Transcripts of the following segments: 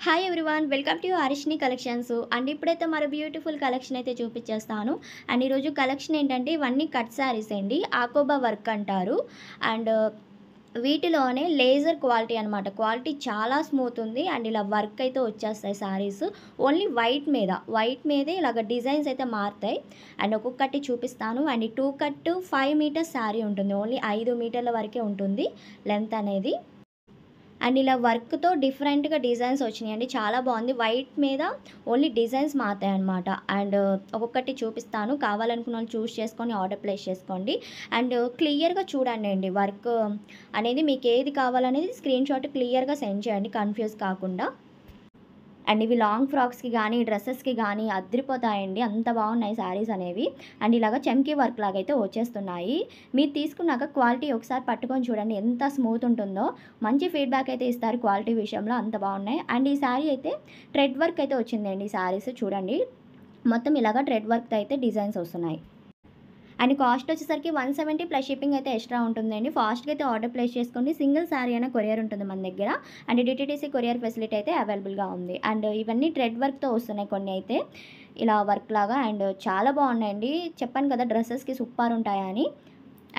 Hi everyone, welcome to Harishni collections. And ఇప్పుడైతే మరో beautiful collection అయితే చూపించేస్తాను. అండ్ ఈరోజు కలెక్షన్ ఏంటంటే ఇవన్నీ కట్ శారీస్ అండి, ఆకోబా వర్క్ అంటారు. అండ్ వీటిలోనే లేజర్ క్వాలిటీ అనమాట. క్వాలిటీ చాలా స్మూత్ ఉంది. అండ్ ఇలా వర్క్ అయితే వచ్చేస్తాయి శారీస్. ఓన్లీ వైట్ మీదే ఇలాగ డిజైన్స్ అయితే మారుతాయి. అండ్ ఒక్కొక్కటి చూపిస్తాను. అండ్ ఈ 2 కట్ 5 మీటర్స్ శారీ ఉంటుంది. ఓన్లీ 5 మీటర్ల వరకే ఉంటుంది లెంత్ అనేది. అండ్ ఇలా వర్క్తో డిఫరెంట్గా డిజైన్స్ వచ్చినాయండి, చాలా బాగుంది. వైట్ మీద ఓన్లీ డిజైన్స్ మారుతాయి అనమాట. అండ్ ఒక్కొక్కటి చూపిస్తాను, కావాలనుకున్న వాళ్ళు చూస్ చేసుకొని ఆర్డర్ ప్లేస్ చేసుకోండి. అండ్ క్లియర్గా చూడండి అండి, వర్క్ అనేది మీకు ఏది కావాలనేది స్క్రీన్ షాట్ క్లియర్గా సెండ్ చేయండి, కన్ఫ్యూజ్ కాకుండా. అండ్ ఇవి లాంగ్ ఫ్రాక్స్కి కానీ డ్రెస్సెస్కి కానీ అద్దరిపోతాయండి, అంత బాగున్నాయి శారీస్ అనేవి. అండ్ ఇలాగ చమ్కీ వర్క్ లాగైతే వచ్చేస్తున్నాయి. మీరు తీసుకున్నాక క్వాలిటీ ఒకసారి పట్టుకొని చూడండి, ఎంత స్మూత్ ఉంటుందో. మంచి ఫీడ్బ్యాక్ అయితే ఇస్తారు క్వాలిటీ విషయంలో, అంత బాగున్నాయి. అండ్ ఈ శారీ అయితే థ్రెడ్ వర్క్ అయితే వచ్చిందండి. ఈ శారీస్ చూడండి, మొత్తం ఇలాగ థ్రెడ్ వర్క్ అయితే డిజైన్స్ వస్తున్నాయి. అండ్ కాస్ట్ వచ్చేసరికి 170 ప్లస్ షిప్పింగ్ అయితే ఎక్స్ట్రా ఉంటుందండి. ఫాస్ట్గా అయితే ఆర్డర్ ప్లేస్ చేసుకోండి. సింగిల్ శారీ అయినా కొరియర్ ఉంటుంది మన దగ్గర. అండ్ డిటీడీసీ కొరియర్ ఫెసిలిటీ అయితే అవైలబుల్గా ఉంది. అండ్ ఇవన్నీ థ్రెడ్ వర్క్తో వస్తున్నాయి కొన్ని అయితే, ఇలా వర్క్ లాగా. అండ్ చాలా బాగున్నాయండి, చెప్పాను కదా డ్రెస్సెస్కి సూపర్ ఉంటాయని.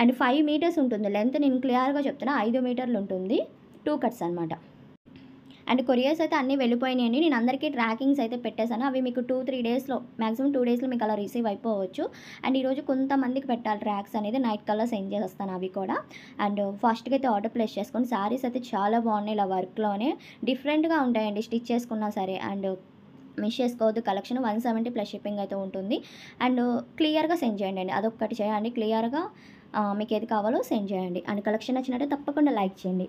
అండ్ 5 మీటర్స్ ఉంటుంది లెంత్, నేను క్లియర్గా చెప్తున్నా 5 మీటర్లు ఉంటుంది. 2 కట్స్ అనమాట. అండ్ కొరియర్స్ అయితే అన్నీ వెళ్ళిపోయినాయండి. నేను అందరికీ ట్రాకింగ్స్ అయితే పెట్టేశాను. అవి మీకు 2-3 డేస్లో, మాక్సిమం 2 డేస్లో మీకు అలా రిసీవ్ అయిపోవచ్చు. అండ్ ఈరోజు కొంతమందికి పెట్టాలి ట్రాక్స్ అనేది, నైట్ కల్లా సెండ్ చేస్తాను అవి కూడా. అండ్ ఫాస్ట్గా అయితే ఆర్డర్ ప్లేస్ చేసుకోండి. శారీస్ అయితే చాలా బాగున్నాయి, ఇలా వర్క్లోనే డిఫరెంట్గా ఉంటాయండి స్టిచ్ చేసుకున్నా సరే. అండ్ మిస్ చేసుకోవద్దు, కలెక్షన్ 170 ప్లస్ షిప్పింగ్ అయితే ఉంటుంది. అండ్ క్లియర్గా సెండ్ చేయండి అండి, అదొక్కటి చేయండి క్లియర్గా. మీకు ఏది కావాలో సెండ్ చేయండి. అండ్ కలెక్షన్ నచ్చినట్టే తప్పకుండా లైక్ చేయండి.